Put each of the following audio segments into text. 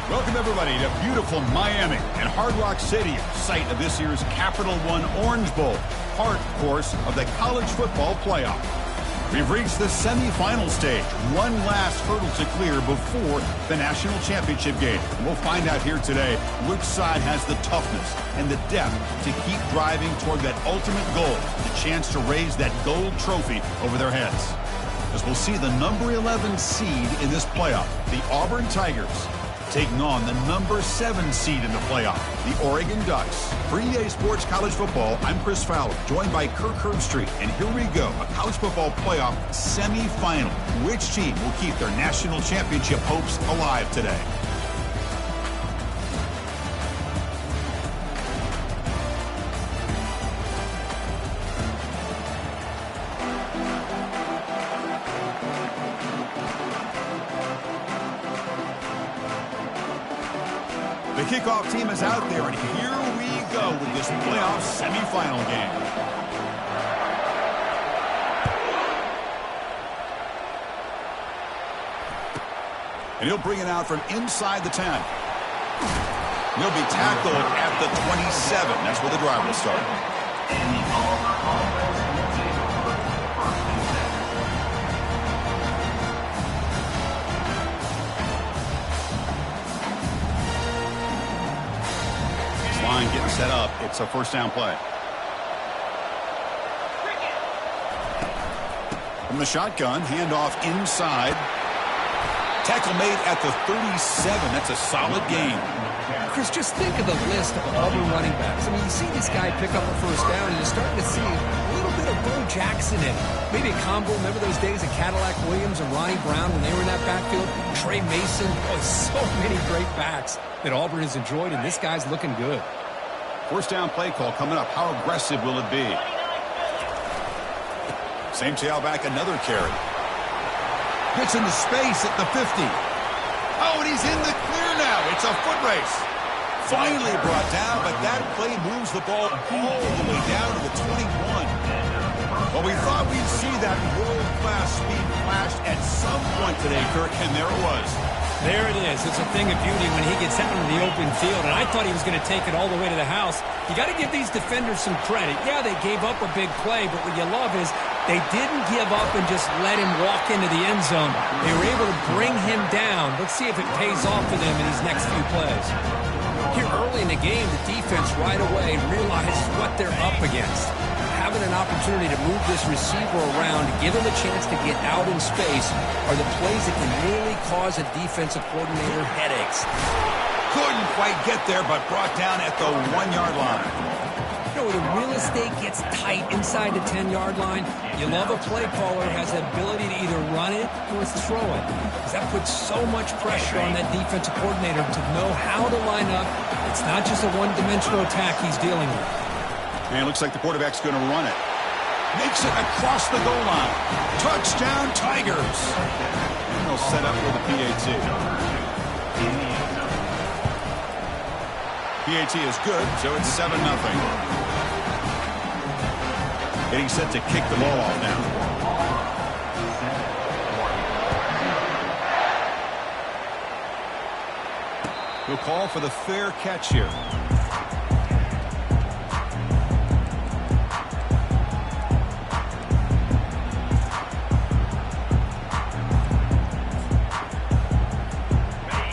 Welcome, everybody, to beautiful Miami and Hard Rock Stadium, site of this year's Capital One Orange Bowl, part, of course, of the college football playoff. We've reached the semifinal stage, one last hurdle to clear before the national championship game. And we'll find out here today which side has the toughness and the depth to keep driving toward that ultimate goal, the chance to raise that gold trophy over their heads. As we'll see the number 11 seed in this playoff, the Auburn Tigers, taking on the number 7 seed in the playoff, the Oregon Ducks. For EA Sports College Football, I'm Chris Fowler, joined by Kirk Herbstreit. And here we go, a college football playoff semifinal. Which team will keep their national championship hopes alive today? The kickoff team is out there, and here we go with this playoff semifinal game. And he'll bring it out from inside the 10. He'll be tackled at the 27. That's where the drive will start. Getting set up. It's a first down play. From the shotgun, handoff inside. Tackle made at the 37. That's a solid game. Chris, just think of the list of Auburn running backs. I mean, you see this guy pick up a first down, and you're starting to see a little bit of Bo Jackson in it. Maybe a combo. Remember those days of Cadillac Williams and Ronnie Brown when they were in that backfield? Trey Mason. Oh, so many great backs that Auburn has enjoyed, and this guy's looking good. First down play call coming up. How aggressive will it be? Same tailback, another carry. Gets into space at the 50. Oh, and he's in the clear now. It's a foot race. Finally brought down, but that play moves the ball all the way down to the 21. Well, we thought we'd see that world-class speed flashed at some point today, Kirk, and there it was. There it is. It's a thing of beauty when he gets out into the open field, and I thought he was going to take it all the way to the house. You got to give these defenders some credit. Yeah, they gave up a big play, but what you love is they didn't give up and just let him walk into the end zone. They were able to bring him down. Let's see if it pays off for them in these next few plays. Here early in the game, the defense right away realizes what they're up against. Having an opportunity to move this receiver around, to give him a chance to get out in space, are the plays that can really cause a defensive coordinator headaches. Couldn't quite get there, but brought down at the 1-yard line. You know, when the real estate gets tight inside the 10-yard line, you love a play caller who has the ability to either run it or throw it. Because that puts so much pressure on that defensive coordinator to know how to line up. It's not just a one-dimensional attack he's dealing with. And it looks like the quarterback's going to run it. Makes it across the goal line. Touchdown, Tigers. And they'll set up for the PAT. PAT is good, so it's 7-0. Getting set to kick the ball off now. He'll call for the fair catch here.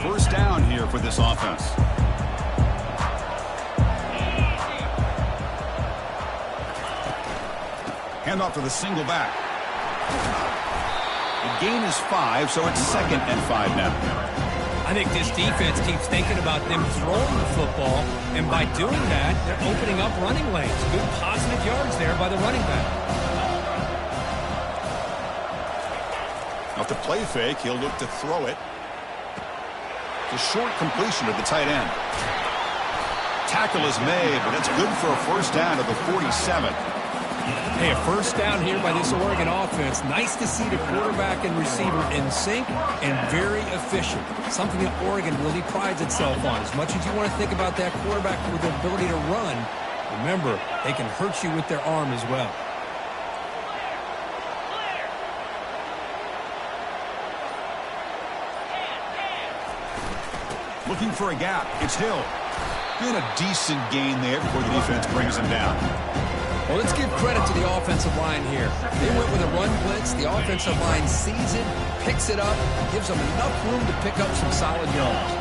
First down here for this offense. Handoff to the single back. The gain is 5, so it's 2nd and 5 now. I think this defense keeps thinking about them throwing the football, and by doing that, they're opening up running lanes. Good positive yards there by the running back. Off the play fake, he'll look to throw it. The short completion of the tight end. Tackle is made, but that's good for a first down to the 47. Hey, a first down here by this Oregon offense. Nice to see the quarterback and receiver in sync and very efficient. Something that Oregon really prides itself on. As much as you want to think about that quarterback with the ability to run, remember, they can hurt you with their arm as well. Looking for a gap. It's Hill. Doing a decent gain there before the defense brings him down. Well, let's give credit to the offensive line here. They went with a run blitz. The offensive line sees it, picks it up, gives them enough room to pick up some solid yards.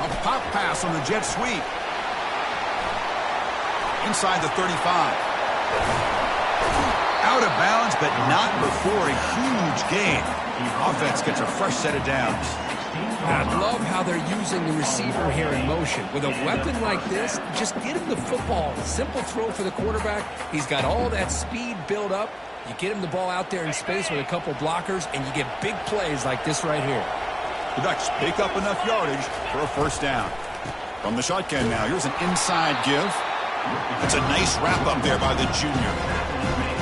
A pop pass on the jet sweep. Inside the 35. Out of bounds, but not before a huge gain. Offense gets a fresh set of downs. I love how they're using the receiver here in motion. With a weapon like this, just get him the football. Simple throw for the quarterback. He's got all that speed built up. You get him the ball out there in space with a couple blockers, and you get big plays like this right here. The Ducks pick up enough yardage for a first down. From the shotgun now, here's an inside give. It's a nice wrap-up there by the junior.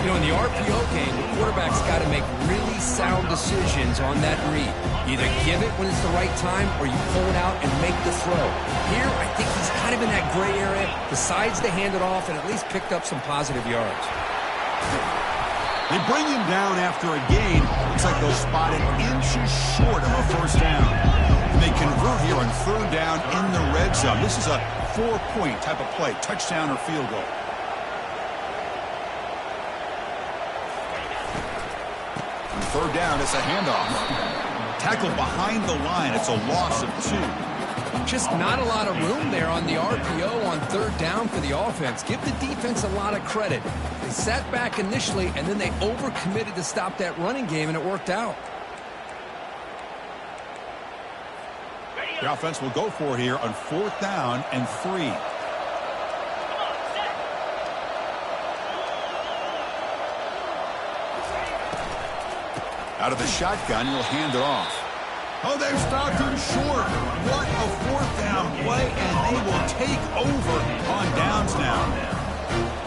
You know, in the RPO game, the quarterback's got to make really sound decisions on that read. Either give it when it's the right time or you pull it out and make the throw. Here, I think he's kind of in that gray area, decides to hand it off and at least picked up some positive yards. They bring him down after a gain. Looks like they'll spot it inches short of a first down. And they convert here on third down in the red zone. This is a 4-point type of play, touchdown or field goal. On third down, it's a handoff. Tackle behind the line. It's a loss of 2. Just not a lot of room there on the RPO on third down for the offense. Give the defense a lot of credit. They sat back initially, and then they overcommitted to stop that running game, and it worked out. The offense will go for it here on fourth down and 3. Out of the shotgun, he'll hand it off. Oh, they've stopped him short. What a fourth down play, and they will take over on downs now.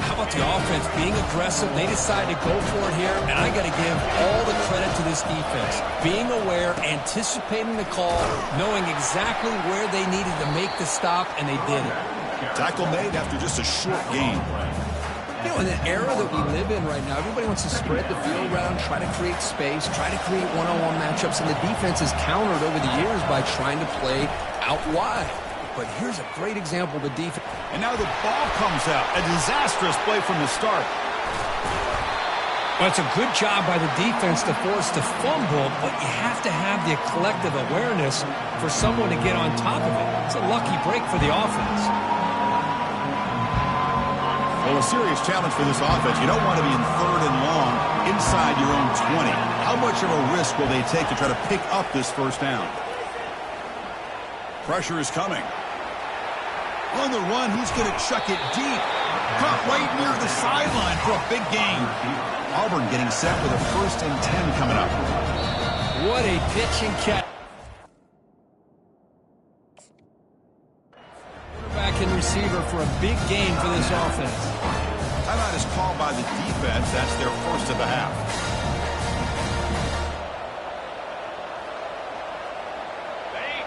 How about the offense being aggressive? They decided to go for it here, and I got to give all the credit to this defense. Being aware, anticipating the call, knowing exactly where they needed to make the stop, and they did it. Tackle made after just a short gain. You know, in the era that we live in right now, everybody wants to spread the field around, try to create space, try to create one-on-one matchups, and the defense has countered over the years by trying to play out wide. But here's a great example of the defense. And now the ball comes out. A disastrous play from the start. Well, it's a good job by the defense to force the fumble, but you have to have the collective awareness for someone to get on top of it. It's a lucky break for the offense. Well, a serious challenge for this offense. You don't want to be in third and long inside your own 20. How much of a risk will they take to try to pick up this first down? Pressure is coming. On the run, he's going to chuck it deep. Caught right near the sideline for a big gain. Auburn getting set with a 1st and 10 coming up. What a pitch and catch. Quarterback and receiver for a big gain for this offense. Timeout is called by the defense. That's their first of the half.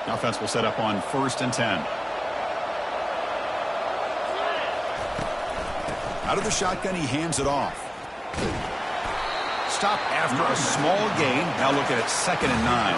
The offense will set up on 1st and 10. Out of the shotgun, he hands it off. Stop after a small gain. Now look at it, 2nd and 9.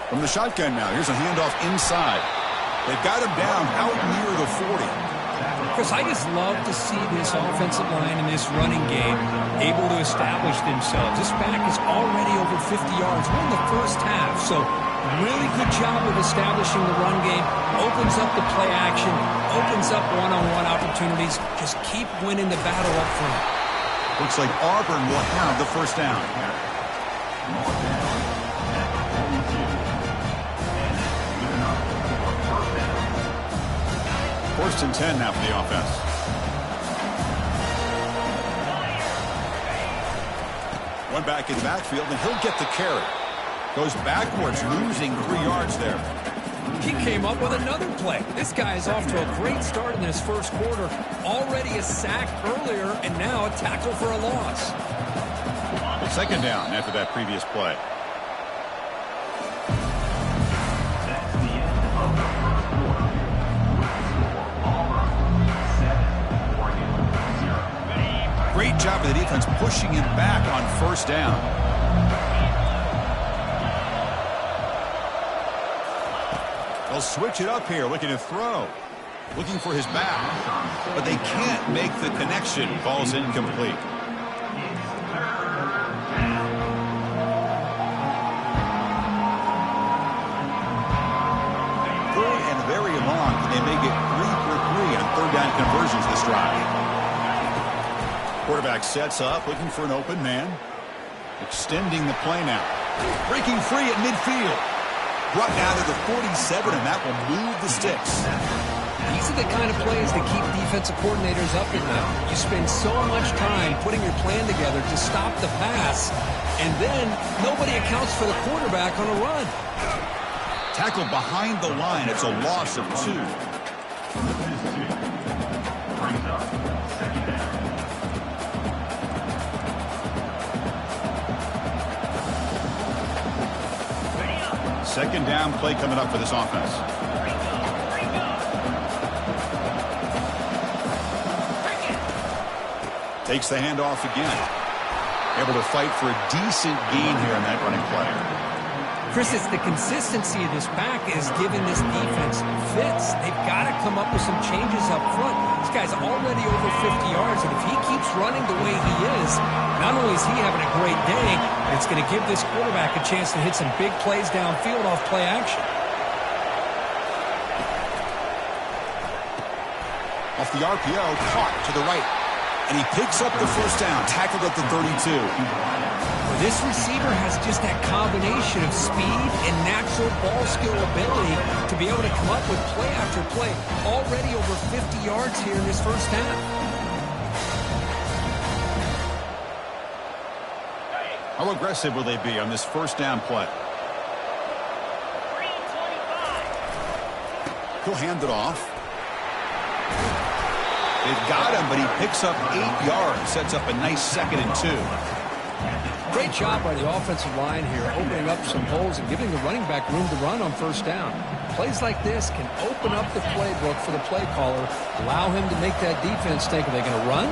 From the shotgun now, here's a handoff inside. They've got him down out near the 40. Chris, I just love to see this offensive line in this running game able to establish themselves. This back is already over 50 yards. We're in the first half, so really good job of establishing the run game. Opens up the play action, opens up one-on-one opportunities. Just keep winning the battle up front. Looks like Auburn will have the first down. 1st and 10 now for the offense. One back in the backfield, and he'll get the carry. Goes backwards, losing 3 yards there. He came up with another play. This guy is off to a great start in this first quarter. Already a sack earlier, and now a tackle for a loss. Second down after that previous play. That's the end of the first quarter. With the score, Auburn 7, Oregon 0. Great job of the defense pushing him back on first down. They'll switch it up here, looking to throw. Looking for his back. But they can't make the connection. Ball's incomplete. Third and very long. They may get 3 for 3 on third down conversions this drive. Quarterback sets up, looking for an open man. Extending the play now. Breaking free at midfield. Brought down to the 47, and that will move the sticks. These are the kind of plays that keep defensive coordinators up at night. You spend so much time putting your plan together to stop the pass, and then nobody accounts for the quarterback on a run. Tackle behind the line. It's a loss of 2. Brings up second down. Second down play coming up for this offense. Takes the handoff again. Able to fight for a decent gain here in that running play. Chris, it's the consistency of this back is giving this defense fits. They've got to come up with some changes up front. This guy's already over 50 yards, and if he keeps running the way he is, not only is he having a great day, but it's going to give this quarterback a chance to hit some big plays downfield off play action. Off the RPO, caught to the right. And he picks up the first down, tackled at the 32. Well, this receiver has just that combination of speed and natural ball skill ability to be able to come up with play after play. Already over 50 yards here in this first half. How aggressive will they be on this first down play? He'll hand it off. They've got him, but he picks up 8 yards. Sets up a nice 2nd and 2. Great job by the offensive line here, opening up some holes and giving the running back room to run on first down. Plays like this can open up the playbook for the play caller, allow him to make that defense think, are they going to run?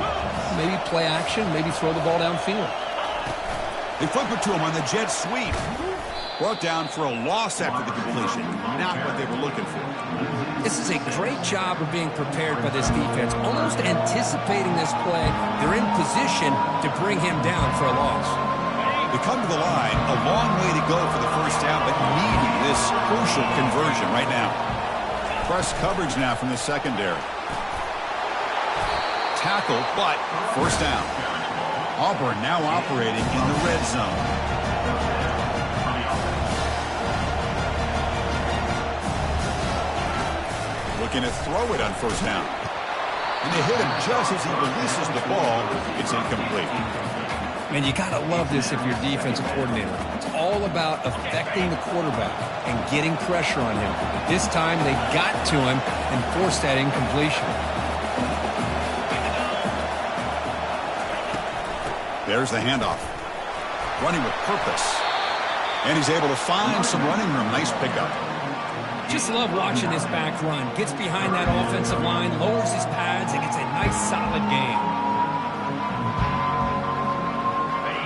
Maybe play action, maybe throw the ball downfield. They flip it to him on the jet sweep. Brought down for a loss after the completion. Not what they were looking for. This is a great job of being prepared by this defense, almost anticipating this play. They're in position to bring him down for a loss. They come to the line, a long way to go for the first down, but needing this crucial conversion right now. Press coverage now from the secondary. Tackle, but first down. Auburn now operating in the red zone. Looking to throw it on first down. And they hit him just as he releases the ball. It's incomplete. Man, you got to love this if you're a defensive coordinator. It's all about affecting the quarterback and getting pressure on him. This time they got to him and forced that incompletion. There's the handoff. Running with purpose. And he's able to find some running room. Nice pickup. Just love watching this back run. Gets behind that offensive line, lowers his pads, and gets a nice solid gain.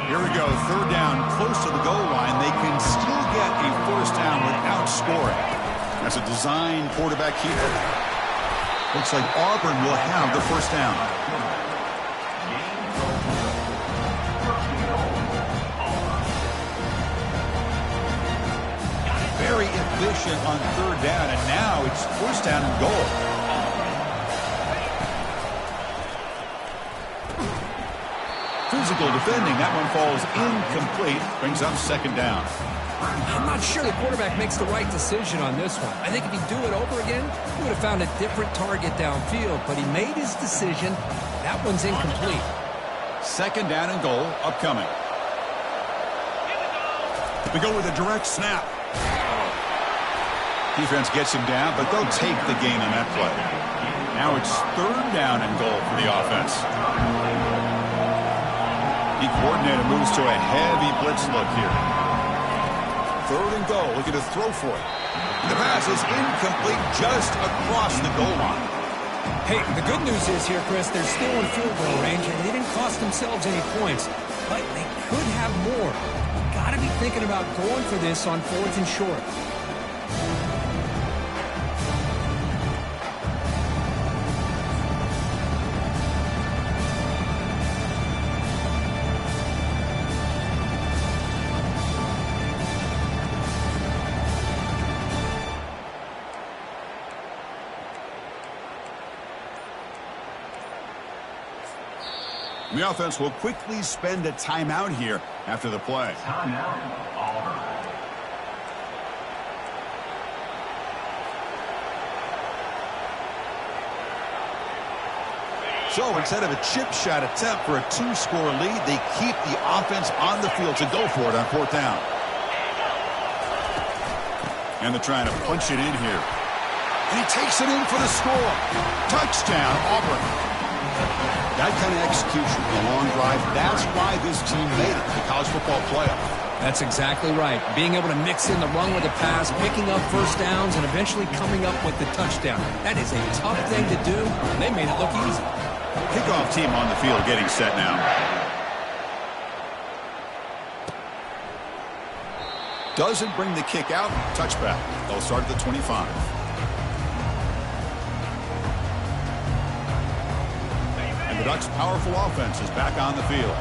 Here we go. Third down, close to the goal line. They can still get a first down without scoring. That's a design quarterback keeper. Looks like Auburn will have the first down. Very efficient on third down, and now it's first down and goal. Physical defending. That one falls incomplete. Brings up second down. I'm not sure the quarterback makes the right decision on this one. I think if he'd do it over again, he would have found a different target downfield, but he made his decision. That one's incomplete. Second down and goal upcoming. We go with a direct snap. Defense gets him down, but they'll take the gain on that play. Now it's third down and goal for the offense. The coordinator moves to a heavy blitz look here. 3rd and goal, looking to throw for it. The pass is incomplete, just across the goal line. Hey, the good news is here, Chris, they're still in field goal range, and they didn't cost themselves any points. But they could have more. Got to be thinking about going for this on 4th and short. The offense will quickly spend a timeout here after the play. Timeout, Auburn. So instead of a chip shot attempt for a 2-score lead, they keep the offense on the field to go for it on 4th down. And they're trying to punch it in here. And he takes it in for the score. Touchdown, Auburn. That kind of execution, a long drive, that's why this team made it to the college football playoff. That's exactly right. Being able to mix in the run with the pass, picking up 1st downs, and eventually coming up with the touchdown. That is a tough thing to do, and they made it look easy. Kickoff team on the field getting set now. Doesn't bring the kick out. Touchback. They'll start at the 25. The Ducks' powerful offense is back on the field.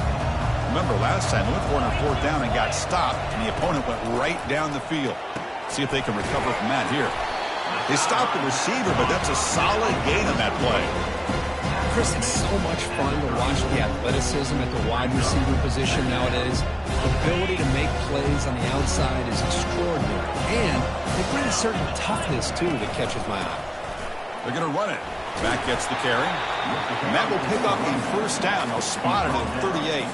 Remember, last time they went for it on 4th down and got stopped, and the opponent went right down the field. See if they can recover from that here. They stopped the receiver, but that's a solid gain on that play. Chris, it's so much fun to watch the athleticism at the wide receiver position nowadays. The ability to make plays on the outside is extraordinary. And they bring a certain toughness, too, that catches my eye. They're going to run it. Back gets the carry. And that will pick up a 1st down. They'll spot it at 38.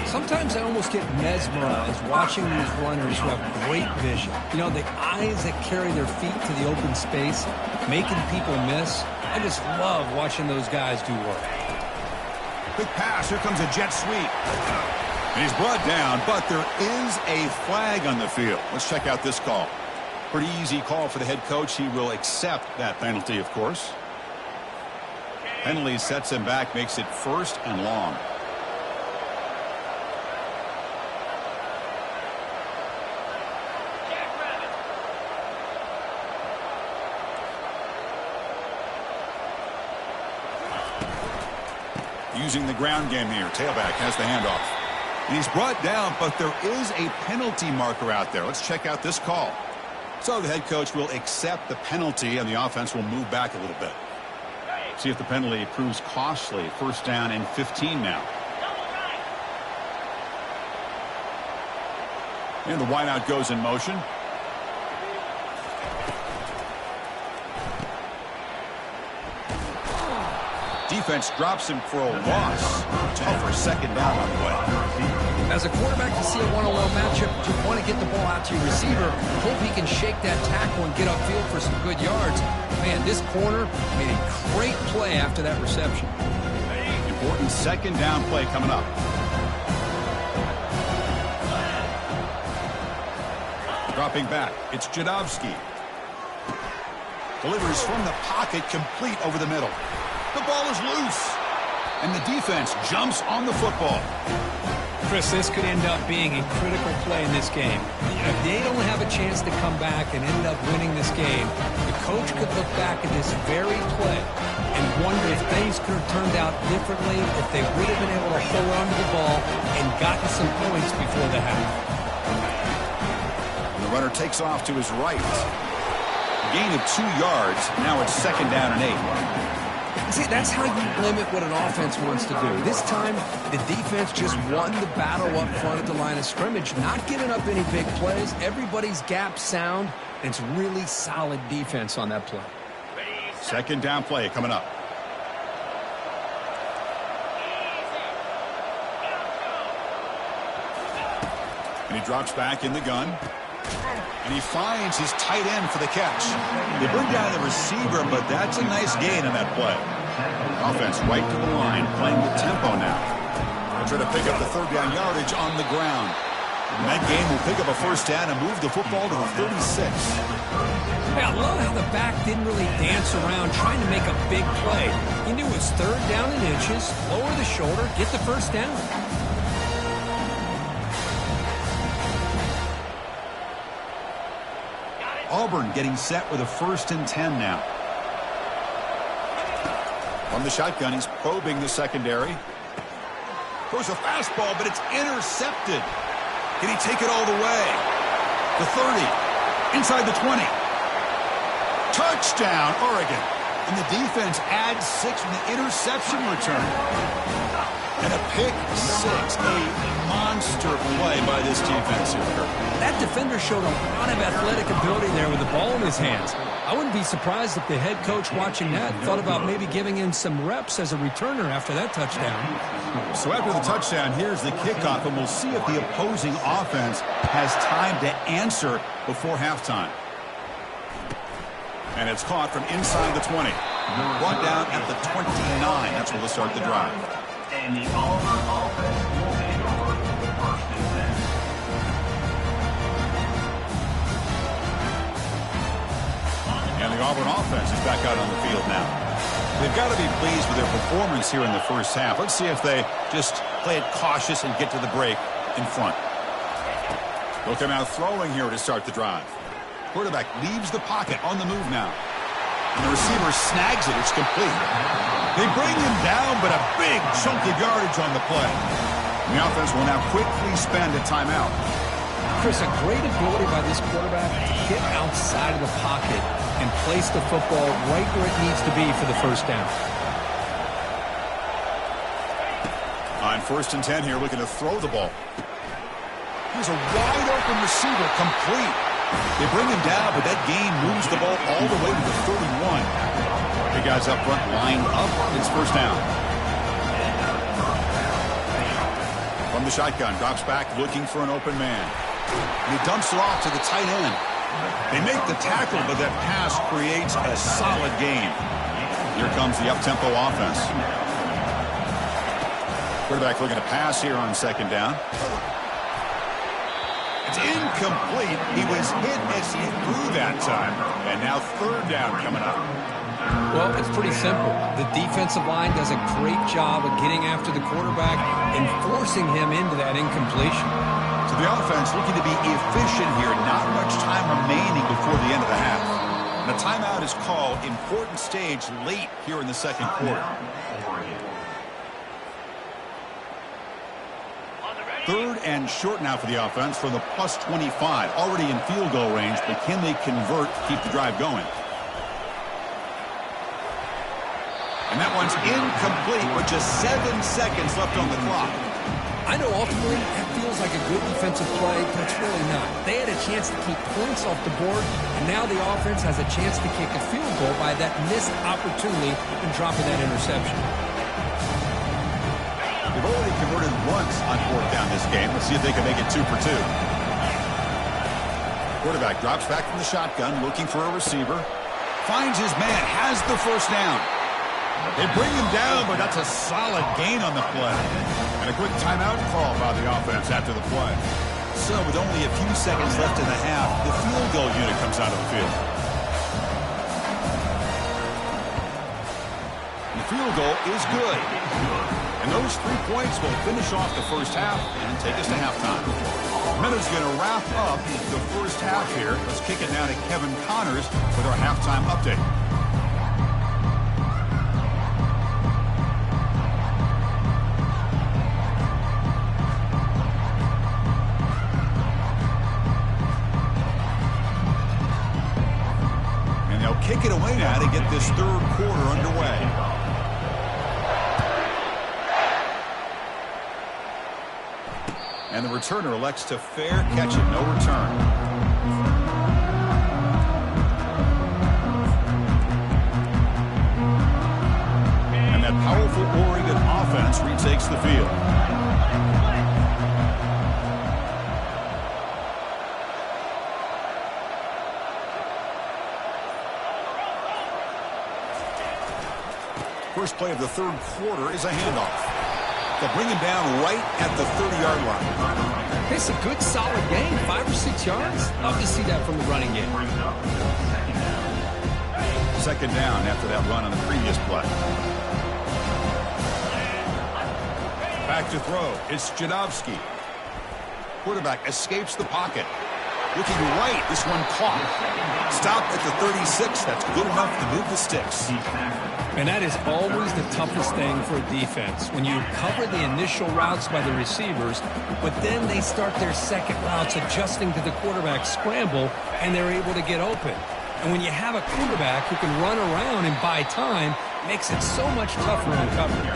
Sometimes I almost get mesmerized watching these runners who have great vision. You know, the eyes that carry their feet to the open space, making people miss. I just love watching those guys do work. Big pass. Here comes a jet sweep. And he's brought down, but there is a flag on the field. Let's check out this call. Pretty easy call for the head coach. He will accept that penalty, of course. Penalty sets him back, makes it 1st and long. Using the ground game here. Tailback has the handoff. And he's brought down, but there is a penalty marker out there. Let's check out this call. So the head coach will accept the penalty, and the offense will move back a little bit. See if the penalty proves costly. 1st down and 15 now. And the wideout goes in motion. Defense drops him for a loss. Tougher 2nd down on the way. As a quarterback, to see a one-on-one matchup, you want to get the ball out to your receiver. Hope he can shake that tackle and get upfield for some good yards. Man, this corner made a great play after that reception. Important 2nd down play coming up. Dropping back, it's Jadovsky. Delivers from the pocket, complete over the middle. The ball is loose, and the defense jumps on the football. Chris, this could end up being a critical play in this game. If they don't have a chance to come back and end up winning this game, the coach could look back at this very play and wonder if things could have turned out differently, if they would have been able to hold on to the ball and gotten some points before the half. The runner takes off to his right. Gain of 2 yards. Now it's 2nd down and 8. See, that's how you limit what an offense wants to do. This time, the defense just won the battle up front at the line of scrimmage, not giving up any big plays. Everybody's gap sound, and it's really solid defense on that play. 2nd down play coming up. And he drops back in the gun. And he finds his tight end for the catch. They bring down the receiver, but that's a nice gain on that play. Offense right to the line, playing with tempo now. They'll try to pick up the third down yardage on the ground. And that game will pick up a first down and move the football to the 36. Yeah, I love how the back didn't really dance around trying to make a big play. He knew it was third down in inches, lower the shoulder, get the first down. Auburn getting set with a 1st and 10 now. From the shotgun, he's probing the secondary. Throws a fastball, but it's intercepted. Can he take it all the way? The 30. Inside the 20. Touchdown, Oregon. And the defense adds 6 from the interception return. And a pick 6. A monster play by this defense here. That defender showed a lot of athletic ability there with the ball in his hands. I wouldn't be surprised if the head coach watching that thought about maybe giving in some reps as a returner after that touchdown. So after the touchdown, here's the kickoff, and we'll see if the opposing offense has time to answer before halftime. And it's caught from inside the 20. Brought down at the 29. That's where they'll start the drive. And the Auburn offense will take over the 1st and 10. And the Auburn offense is back out on the field now. They've got to be pleased with their performance here in the first half. Let's see if they just play it cautious and get to the break in front. They'll come out throwing here to start the drive. Quarterback leaves the pocket on the move now. And the receiver snags it. It's complete. They bring him down, but a big chunk of yardage on the play. And the offense will now quickly spend a timeout. Chris, a great ability by this quarterback to get outside of the pocket and place the football right where it needs to be for the first down. On 1st and 10 here, looking to throw the ball. Here's a wide open receiver, complete. They bring him down, but that gain moves the ball all the way to the 31. The guys up front lined up. It's first down. From the shotgun, drops back looking for an open man. And he dumps it off to the tight end. They make the tackle, but that pass creates a solid gain. Here comes the up-tempo offense. Quarterback looking to pass here on 2nd down. It's incomplete. He was hit as he threw that time. And now 3rd down coming up. Well, it's pretty simple. The defensive line does a great job of getting after the quarterback and forcing him into that incompletion. So the offense looking to be efficient here. Not much time remaining before the end of the half. And a timeout is called. Important stage late here in the 2nd quarter. 3rd and short now for the offense from the plus 25. Already in field goal range, but can they convert to keep the drive going? And that one's incomplete with just 7 seconds left on the clock. I know ultimately that feels like a good defensive play, but it's really not. They had a chance to keep points off the board, and now the offense has a chance to kick a field goal by that missed opportunity and dropping that interception. They've already converted once on 4th down this game. Let's see if they can make it 2 for 2. Quarterback drops back from the shotgun, looking for a receiver. Finds his man, has the first down. They bring him down, but that's a solid gain on the play. And a quick timeout call by the offense after the play. So with only a few seconds left in the half, the field goal unit comes out of the field. And the field goal is good. And those 3 points will finish off the first half and take us to halftime. Meadows going to wrap up the first half here. Let's kick it now to Kevin Connors with our halftime update. And they'll kick it away now to get this 3rd quarter underway. And the returner elects to fair catch it, no return. And that powerful Oregon offense retakes the field. First play of the 3rd quarter is a handoff. They'll bring him down right at the 30-yard line. It's a good, solid gain, 5 or 6 yards. Love to see that from the running game. Second down after that run on the previous play. Back to throw. It's Jadovsky. Quarterback escapes the pocket. Looking right, this one caught. Stopped at the 36. That's good enough to move the sticks. And that is always the toughest thing for a defense. When you cover the initial routes by the receivers, but then they start their second routes adjusting to the quarterback scramble, and they're able to get open. And when you have a quarterback who can run around and buy time, it makes it so much tougher in coverage.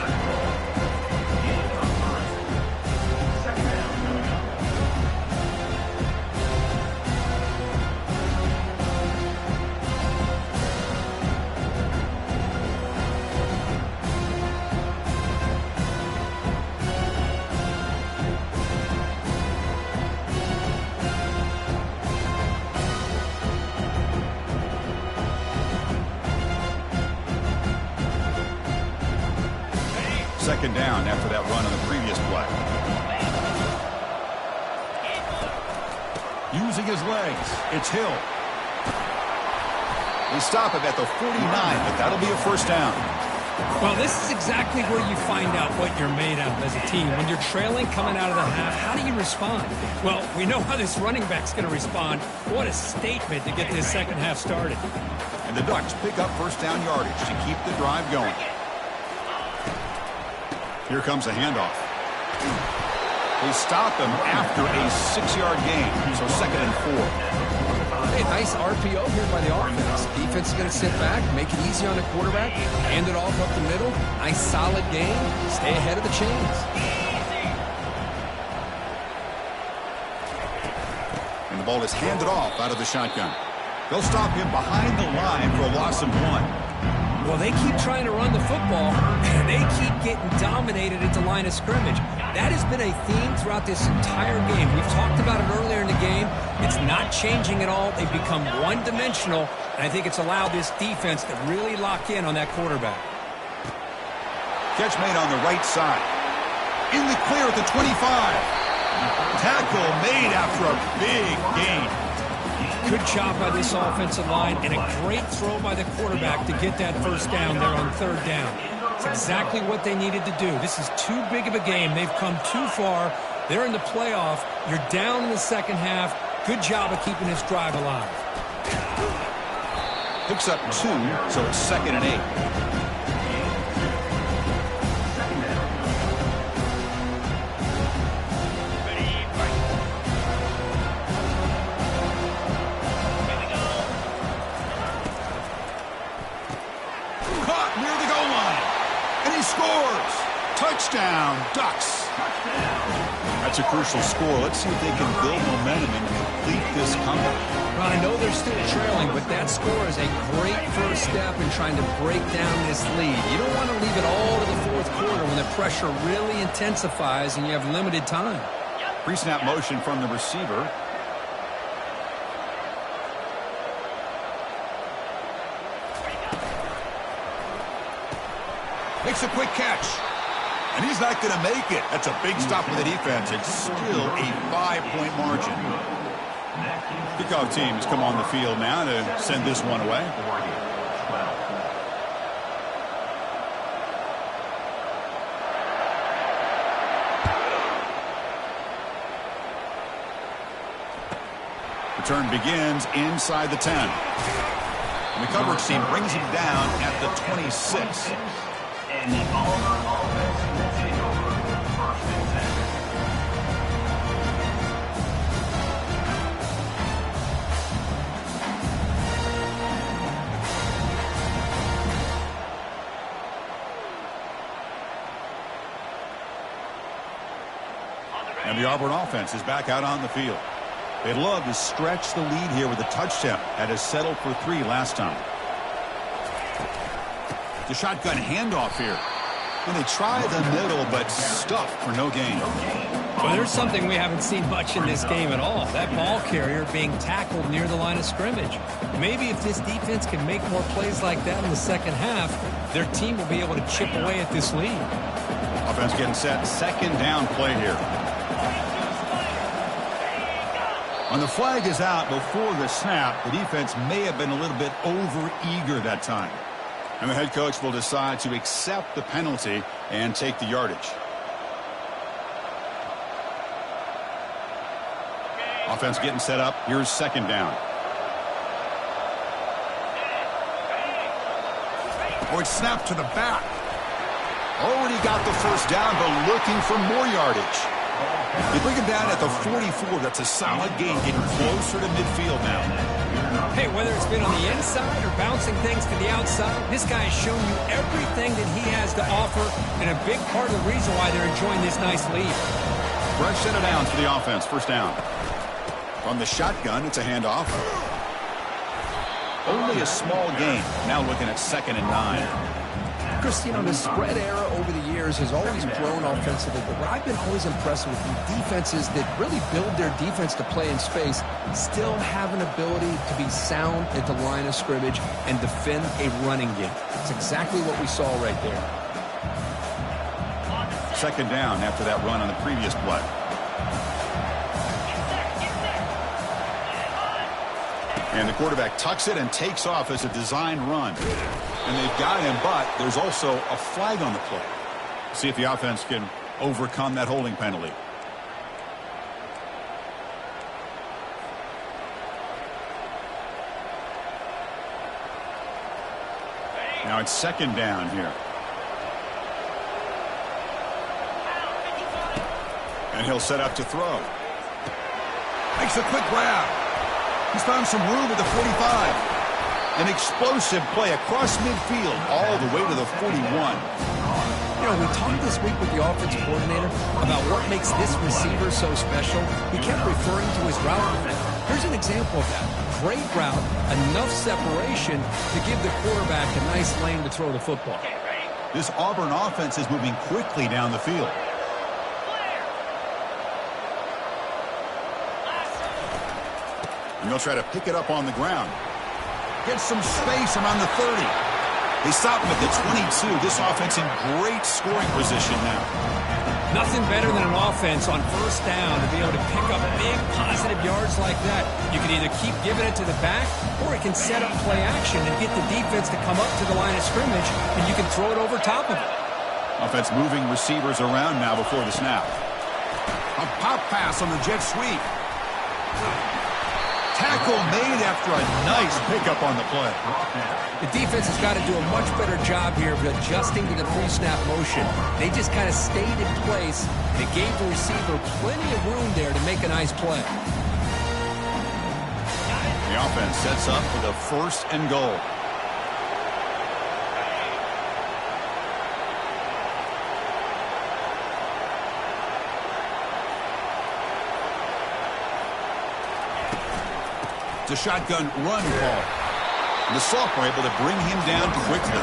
Second down after that run on the previous play. Using his legs, it's Hill. They stop him at the 49, but that'll be a first down. Well, this is exactly where you find out what you're made of as a team. When you're trailing coming out of the half, how do you respond? Well, we know how this running back's going to respond. What a statement to get this second half started. And the Ducks pick up first down yardage to keep the drive going. Here comes a handoff. They stop him after a 6-yard gain, so 2nd and 4. Hey, nice RPO here by the offense. Defense is going to sit back, make it easy on the quarterback, hand it off up the middle. Nice solid game. Stay ahead of the chains. And the ball is handed off out of the shotgun. They'll stop him behind the line for a loss of 1. Well, they keep trying to run the football, and they keep getting dominated at the line of scrimmage. That has been a theme throughout this entire game. We've talked about it earlier in the game. It's not changing at all. They've become one-dimensional, and I think it's allowed this defense to really lock in on that quarterback. Catch made on the right side. In the clear at the 25. Tackle made after a big gain. Good job by this offensive line, and a great throw by the quarterback to get that first down there on 3rd down. It's exactly what they needed to do. This is too big of a game. They've come too far. They're in the playoff. You're down in the second half. Good job of keeping this drive alive. Picks up 2, so it's 2nd and 8. Touchdown, Ducks. That's a crucial score. Let's see if they can build momentum and complete this comeback. Well, I know they're still trailing, but that score is a great first step in trying to break down this lead. You don't want to leave it all to the 4th quarter when the pressure really intensifies and you have limited time. Pre-snap motion from the receiver. Makes a quick catch. And he's not going to make it. That's a big stop for the defense. It's still a 5-point margin. Kickoff teams come on the field now to send this one away. Return begins inside the 10. And the coverage team brings him down at the 26. And the Auburn offense will take over 1st and 10. And the Auburn offense is back out on the field. They'd love to stretch the lead here with a touchdown. Had to settle for 3 last time. The shotgun handoff here. And they try the middle, but stuffed for no gain. Well, there's something we haven't seen much in this game at all. That ball carrier being tackled near the line of scrimmage. Maybe if this defense can make more plays like that in the second half, their team will be able to chip away at this lead. A Offense getting set. Second down play here. When the flag is out before the snap, the defense may have been a little bit over-eager that time. And the head coach will decide to accept the penalty and take the yardage. Offense getting set up. Here's second down. Oh, it's snapped to the back. Already got the first down, but looking for more yardage. They bring him down at the 44. That's a solid gain, getting closer to midfield now. Hey, whether it's been on the inside or bouncing things to the outside, this guy has shown you everything that he has to offer, and a big part of the reason why they're enjoying this nice lead. Fresh set of downs for the offense. First down. From the shotgun, it's a handoff. Only a small gain. Now looking at 2nd and 9. Chris, you know, the spread era over the years has always grown offensively, but what I've been always impressed with the defenses that really build their defense to play in space still have an ability to be sound at the line of scrimmage and defend a running game. That's exactly what we saw right there. Second down after that run on the previous play. And the quarterback tucks it and takes off as a design run. And they've got him, but there's also a flag on the play. See if the offense can overcome that holding penalty. Now it's second down here. And he'll set up to throw. Makes a quick grab. He's found some room at the 45. An explosive play across midfield all the way to the 41. You know, we talked this week with the offensive coordinator about what makes this receiver so special. He kept referring to his route. Here's an example of that. Great route, enough separation to give the quarterback a nice lane to throw the football. This Auburn offense is moving quickly down the field. And they'll try to pick it up on the ground. Get some space around the 30. They stop him at the 22. This offense in great scoring position now. Nothing better than an offense on first down to be able to pick up big positive yards like that. You can either keep giving it to the back, or it can set up play action and get the defense to come up to the line of scrimmage, and you can throw it over top of it. Offense moving receivers around now before the snap. A pop pass on the jet sweep. Tackle made after a nice pickup on the play. The defense has got to do a much better job here of adjusting to the pre-snap motion. They just kind of stayed in place, and it gave the receiver plenty of room there to make a nice play. The offense sets up for the 1st and goal. It's a shotgun run call. And the sophomore able to bring him down quickly.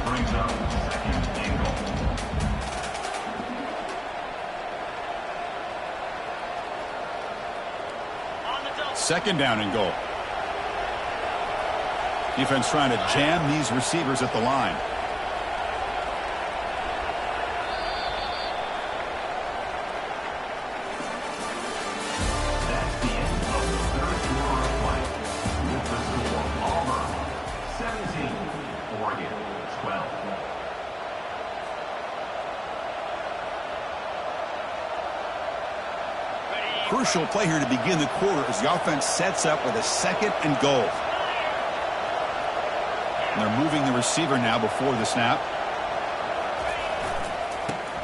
Brings up 2nd and goal. Second down and goal. Defense trying to jam these receivers at the line. Crucial play here to begin the quarter as the offense sets up with a 2nd and goal. And they're moving the receiver now before the snap.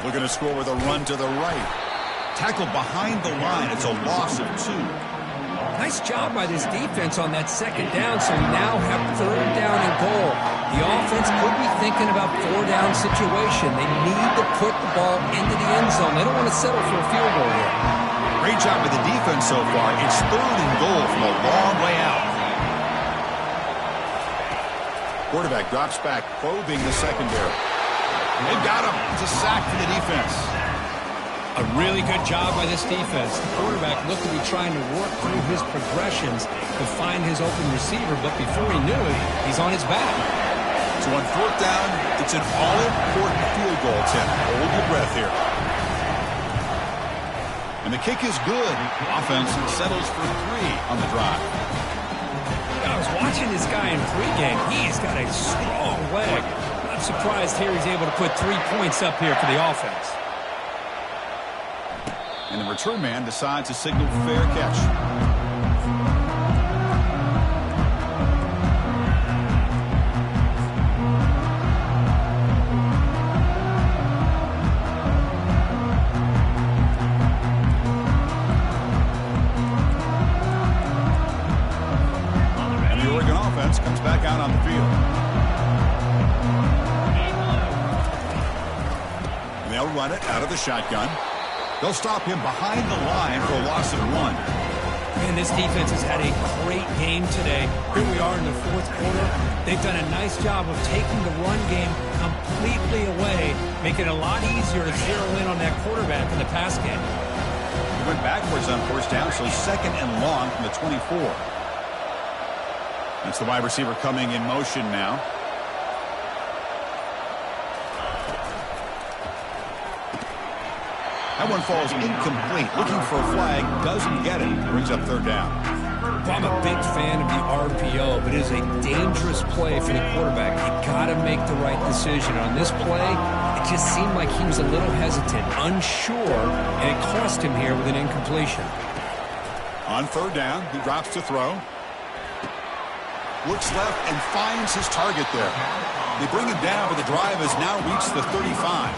Looking to score with a run to the right. Tackled behind the line. It's a loss of 2. Nice job by this defense on that 2nd down, so we now have 3rd down and goal. The offense could be thinking about 4-down situation. They need to put the ball into the end zone. They don't want to settle for a field goal here. Great job with the defense so far. It's 3rd and goal from a long way out. Quarterback drops back, probing the secondary. They've got him. It's a sack for the defense. A really good job by this defense. The quarterback looked to be trying to work through his progressions to find his open receiver, but before he knew it, he's on his back. So on fourth down, it's an all-important field goal attempt. Hold your breath here. And the kick is good. Offense settles for 3 on the drive. I was watching this guy in pregame. He's got a strong leg. I'm surprised here he's able to put 3 points up here for the offense. And the return man decides to signal fair catch. Comes back out on the field. And they'll run it out of the shotgun. They'll stop him behind the line for a loss of 1. Man, this defense has had a great game today. Here we are in the fourth quarter. They've done a nice job of taking the run game completely away, making it a lot easier to zero in on that quarterback in the pass game. He went backwards on first down, so 2nd and long from the 24. That's the wide receiver coming in motion now. That one falls incomplete. Looking for a flag. Doesn't get it. Brings up 3rd down. Well, I'm a big fan of the RPO, but it is a dangerous play for the quarterback. You got to make the right decision. On this play, it just seemed like he was a little hesitant, unsure, and it cost him here with an incompletion. On 3rd down, he drops to throw. Looks left and finds his target there. They bring him down, but the drive has now reached the 35.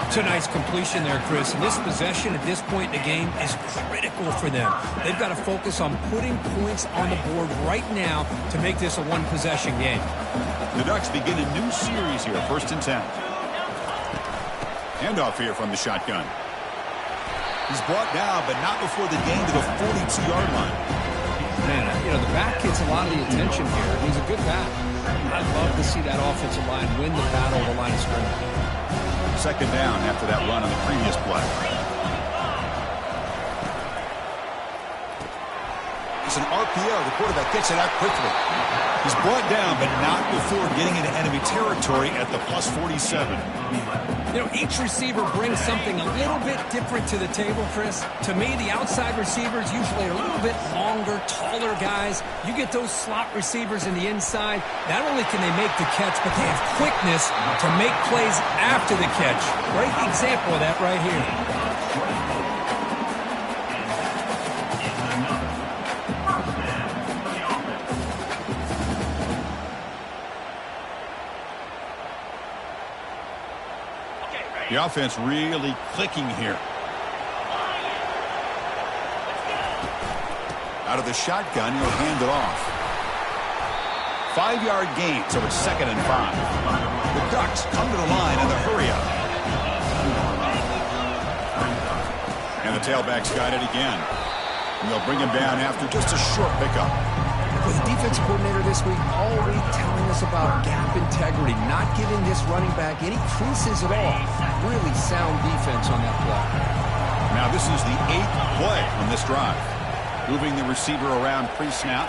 It's a nice completion there, Chris. And this possession at this point in the game is critical for them. They've got to focus on putting points on the board right now to make this a one-possession game. The Ducks begin a new series here, 1st and 10. Handoff here from the shotgun. He's brought down, but not before the gain to the 42-yard line. Man, you know, the back gets a lot of the attention here. He's a good back. I'd love to see that offensive line win the battle of the line of scrimmage. 2nd down after that run on the previous play. It's an RPO. The quarterback gets it out quickly. He's brought down, but not before getting into enemy territory at the plus 47. You know, each receiver brings something a little bit different to the table, Chris. To me, the outside receivers usually are a little bit longer, taller guys. You get those slot receivers in the inside, not only can they make the catch, but they have quickness to make plays after the catch. Great example of that right here. The offense really clicking here. Out of the shotgun, he'll hand it off. 5-yard gain, so it's 2nd and 5. The Ducks come to the line in the hurry-up. And the tailback's got it again. And they'll bring him down after just a short pickup. With the defense coordinator this week already telling us about gap integrity, not giving this running back any creases at all. Really sound defense on that play. Now this is the 8th play on this drive. Moving the receiver around pre-snap.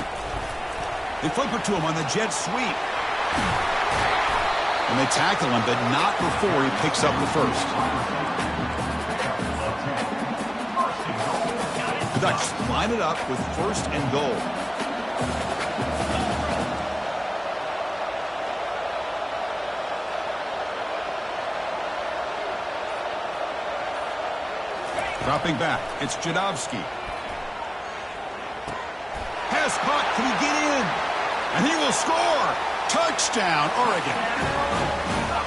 They flip it to him on the jet sweep. And they tackle him, but not before he picks up the first. The Ducks line it up with 1st and goal. Dropping back, it's Jadovsky. Pass caught, can he get in? And he will score! Touchdown, Oregon!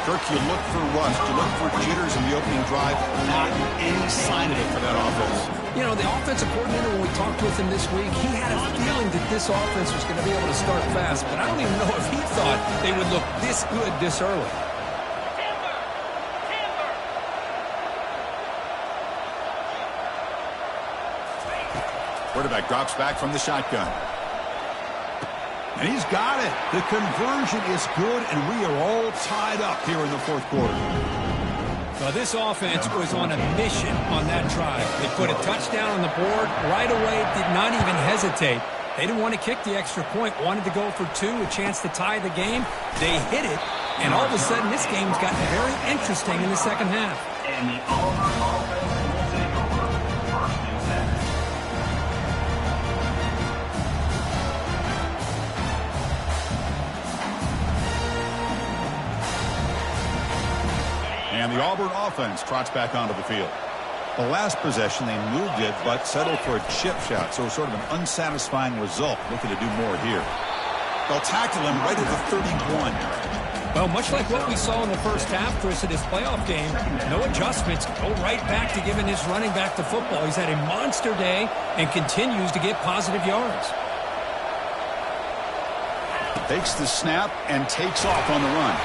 Kirk, you look for rust, you look for jitters in the opening drive. Not any sign of it for that offense. You know, the offensive coordinator, when we talked with him this week, he had a feeling that this offense was going to be able to start fast, but I don't even know if he thought they would look this good this early. Quarterback drops back from the shotgun. And he's got it. The conversion is good, and we are all tied up here in the fourth quarter. Well, this offense was on a mission on that drive. They put a touchdown on the board right away, did not even hesitate. They didn't want to kick the extra point, wanted to go for 2, a chance to tie the game. They hit it, and all of a sudden this game's gotten very interesting in the second half. And the Auburn offense will take over first and 10. And the Auburn offense trots back onto the field. The last possession, they moved it, but settled for a chip shot, so sort of an unsatisfying result. Looking to do more here. They'll tackle him right at the 31. Well, much like what we saw in the first half, Chris, in his playoff game, no adjustments. Go right back to giving his running back the football. He's had a monster day and continues to get positive yards. Takes the snap and takes off on the run.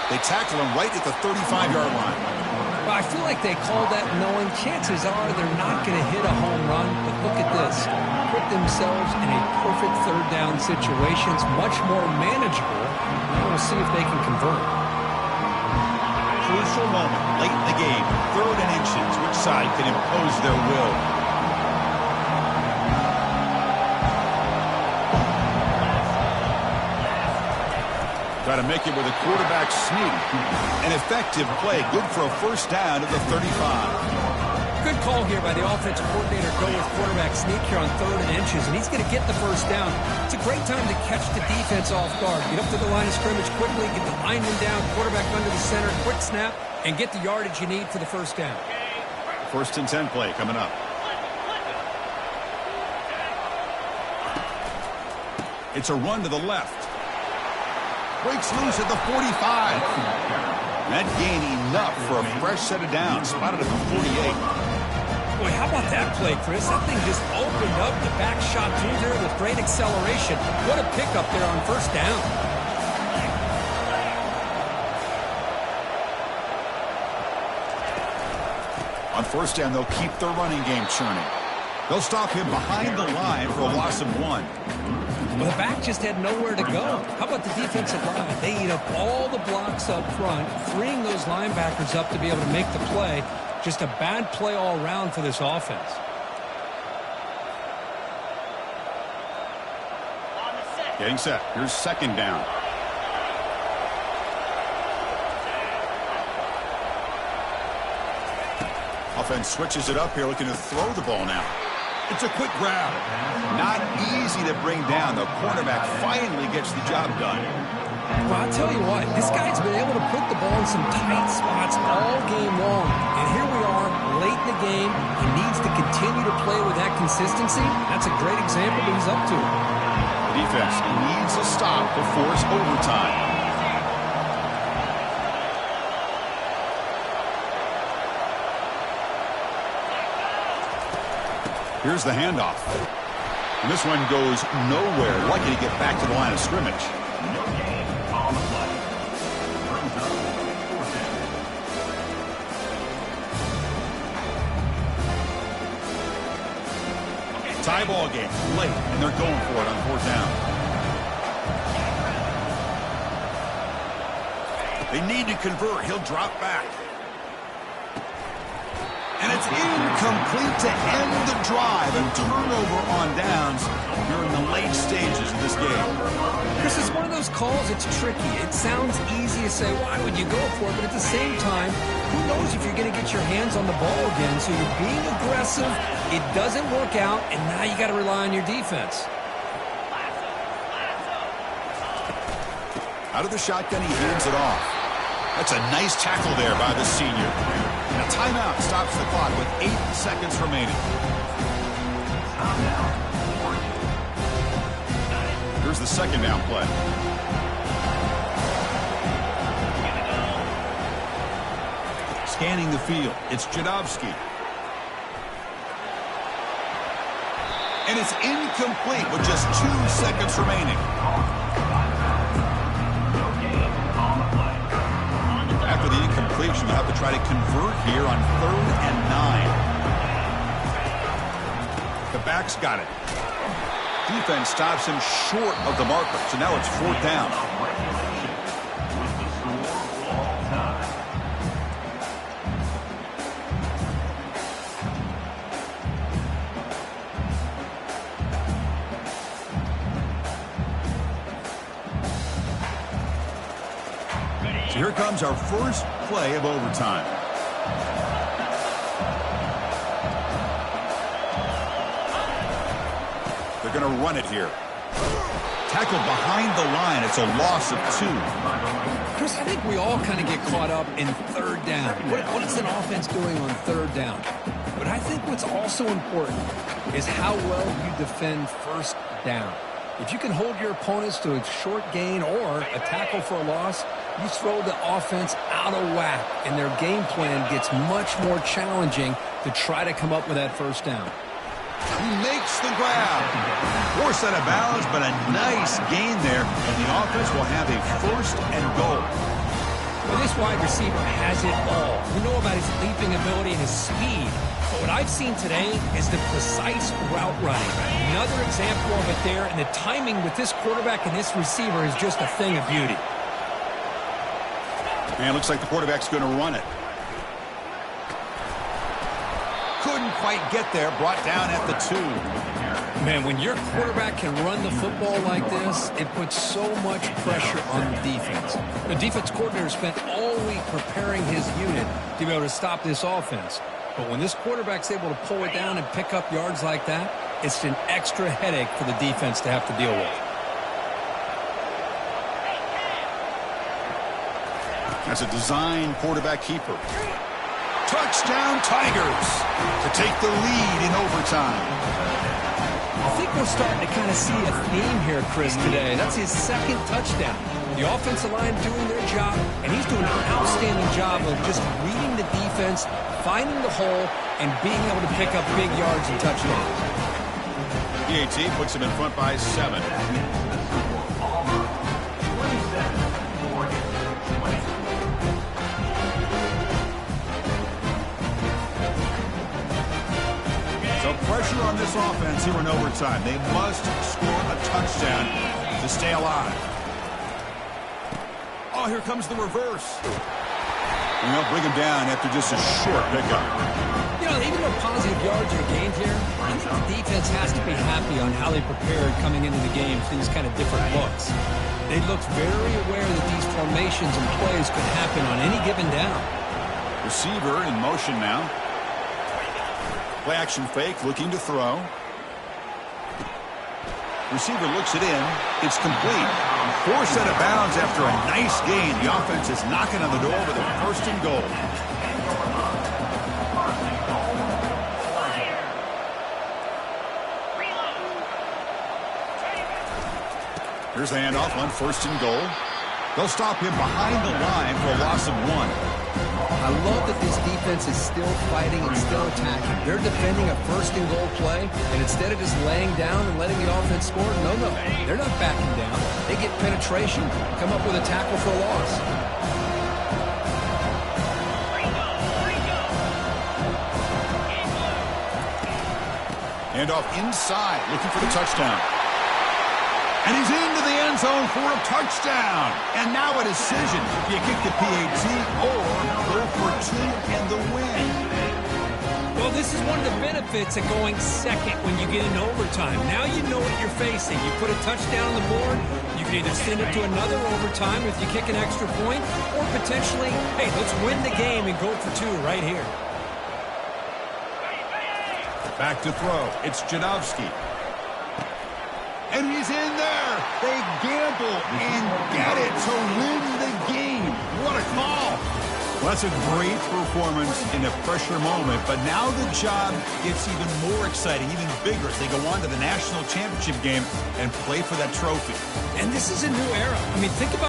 They tackle him right at the 35-yard line. Well, I feel like they called that knowing chances are they're not going to hit a home run. But look at this. Put themselves in a perfect third down situation. It's much more manageable. Now we'll see if they can convert. Crucial moment late in the game. 3rd and inches. Which side can impose their will? Try to make it with a quarterback sneak. An effective play. Good for a first down at the 35. Good call here by the offensive coordinator. Go with quarterback sneak here on 3rd and inches, and he's going to get the first down. It's a great time to catch the defense off guard. Get up to the line of scrimmage quickly, get the lineman down, quarterback under the center, quick snap, and get the yardage you need for the first down. 1st and 10 play coming up. It's a run to the left. Breaks loose at the 45. That gain enough for a fresh set of downs. Spotted at the 48. Boy, how about that play, Chris? That thing just opened up. The back shot through there with great acceleration. What a pickup there on first down. On first down, they'll keep their running game churning. They'll stop him behind the line for a loss of 1. Well, the back just had nowhere to go. How about the defensive line? They eat up all the blocks up front, freeing those linebackers up to be able to make the play. Just a bad play all around for this offense. Getting set. Here's 2nd down. Offense switches it up here, looking to throw the ball now. It's a quick grab. Not easy to bring down. The cornerback finally gets the job done. Well, I'll tell you what, this guy's been able to put the ball in some tight spots all game long. And here we are, late in the game. He needs to continue to play with that consistency. That's a great example that he's up to. The defense needs a stop to force overtime. Here's the handoff. And this one goes nowhere. Lucky to get back to the line of scrimmage. No gain on the play. Brings up 4th down. Tie ball game late, and they're going for it on 4th down. They need to convert. He'll drop back. And it's incomplete to end the drive, and turnover on downs here in the late stages of this game. This is one of those calls that's tricky. It sounds easy to say, why would you go for it? But at the same time, who knows if you're going to get your hands on the ball again. So you're being aggressive. It doesn't work out, and now you got to rely on your defense. Out of the shotgun, he hands it off. That's a nice tackle there by the senior. And a timeout stops the clock with 8 seconds remaining. Here's the 2nd down play. Scanning the field, it's Jadovsky. And it's incomplete with just 2 seconds remaining. After the incompletion, they'll have to try to convert here on 3rd and 9. The back's got it. Defense stops him short of the marker, so now it's 4th down. So here comes our first play of overtime. They're going to run it here. Tackled behind the line. It's a loss of 2. Chris, I think we all kind of get caught up in third down. What is an offense doing on third down? But I think what's also important is how well you defend first down. If you can hold your opponents to a short gain or a tackle for a loss, you throw the offense out of whack, and their game plan gets much more challenging to try to come up with that first down. He makes the grab. Forced out of bounds, but a nice gain there, and the offense will have a first and goal. Well, this wide receiver has it all. We know about his leaping ability and his speed. But what I've seen today is the precise route running. Another example of it there, and the timing with this quarterback and this receiver is just a thing of beauty. And it looks like the quarterback's going to run it. Couldn't quite get there, brought down at the 2. Man, when your quarterback can run the football like this, it puts so much pressure on the defense. The defense coordinator spent all week preparing his unit to be able to stop this offense. But when this quarterback's able to pull it down and pick up yards like that, it's an extra headache for the defense to have to deal with. That's a design quarterback keeper. Touchdown Tigers to take the lead in overtime. I think we're starting to kind of see a theme here, Chris, today. That's his second touchdown. The offensive line doing their job, and he's doing an outstanding job of just reading the defense, finding the hole, and being able to pick up big yards and touchdowns. PAT puts him in front by 7. Pressure on this offense here in overtime. They must score a touchdown to stay alive. Oh, here comes the reverse. And they'll bring him down after just a short pickup. You know, even though positive yards are gained here, I think the defense has to be happy on how they prepared coming into the game for these kind of different looks. They looked very aware that these formations and plays could happen on any given down. Receiver in motion now. Play action fake, looking to throw. Receiver looks it in. It's complete. Forced out of bounds after a nice gain. The offense is knocking on the door with a first and goal. Here's the handoff on first and goal. They'll stop him behind the line for a loss of 1. I love that this defense is still fighting and still attacking. They're defending a first and goal play, and instead of just laying down and letting the offense score, no, they're not backing down. They get penetration, come up with a tackle for a loss. Handoff inside, looking for the touchdown. And he's into the end zone for a touchdown. And now a decision. Do you kick the PAT or go for 2 and the win? Well, this is one of the benefits of going second when you get into overtime. Now you know what you're facing. You put a touchdown on the board, you can either send it to another overtime if you kick an extra point, or potentially, hey, let's win the game and go for 2 right here. Back to throw. It's Janowski. And he's in there. They gamble and get it to win the game. What a call. Well, that's a great performance in a pressure moment, but now the job gets even more exciting, even bigger as they go on to the national championship game and play for that trophy. And this is a new era. I mean, think about